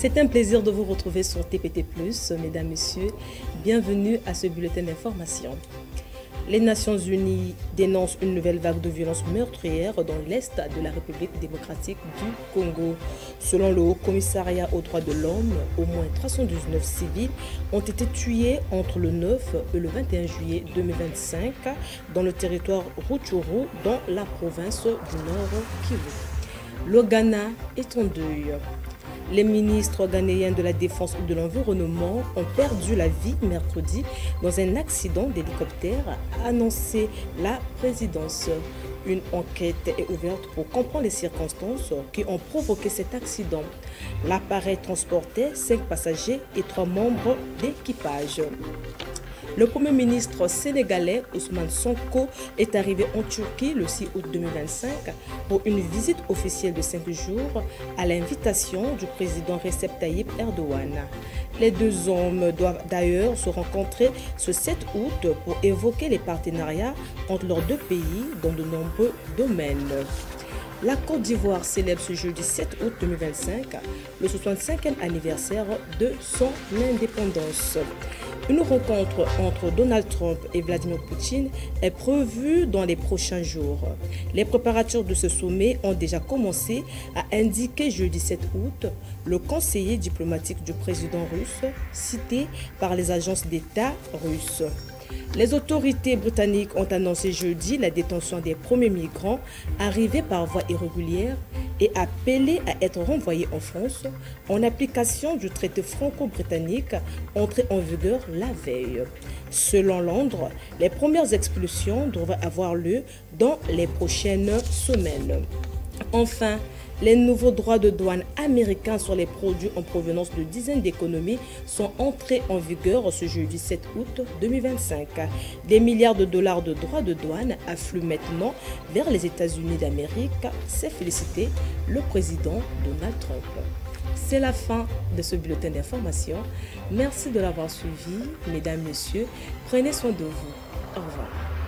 C'est un plaisir de vous retrouver sur TPT+, mesdames, messieurs. Bienvenue à ce bulletin d'information. Les Nations Unies dénoncent une nouvelle vague de violences meurtrières dans l'Est de la République démocratique du Congo. Selon le Haut Commissariat aux droits de l'homme, au moins 319 civils ont été tués entre le 9 et le 21 juillet 2025 dans le territoire Rutshuru, dans la province du Nord Kivu. Le Ghana est en deuil. Les ministres ghanéens de la Défense et de l'Environnement ont perdu la vie mercredi dans un accident d'hélicoptère, a annoncé la présidence. Une enquête est ouverte pour comprendre les circonstances qui ont provoqué cet accident. L'appareil transportait 5 passagers et 3 membres d'équipage. Le Premier ministre sénégalais Ousmane Sonko est arrivé en Turquie le 6 août 2025 pour une visite officielle de 5 jours à l'invitation du président Recep Tayyip Erdogan. Les deux hommes doivent d'ailleurs se rencontrer ce 7 août pour évoquer les partenariats entre leurs deux pays dans de nombreux domaines. La Côte d'Ivoire célèbre ce jeudi 7 août 2025 le 65e anniversaire de son indépendance. Une rencontre entre Donald Trump et Vladimir Poutine est prévue dans les prochains jours. Les préparatifs de ce sommet ont déjà commencé, a indiqué jeudi 7 août le conseiller diplomatique du président russe, cité par les agences d'État russes. Les autorités britanniques ont annoncé jeudi la détention des premiers migrants arrivés par voie irrégulière et appelé à être renvoyés en France en application du traité franco-britannique entré en vigueur la veille. Selon Londres, les premières expulsions devraient avoir lieu dans les prochaines semaines. Enfin, les nouveaux droits de douane américains sur les produits en provenance de dizaines d'économies sont entrés en vigueur ce jeudi 7 août 2025. Des milliards de dollars de droits de douane affluent maintenant vers les États-Unis d'Amérique, s'est félicité le président Donald Trump. C'est la fin de ce bulletin d'information. Merci de l'avoir suivi, mesdames, messieurs. Prenez soin de vous. Au revoir.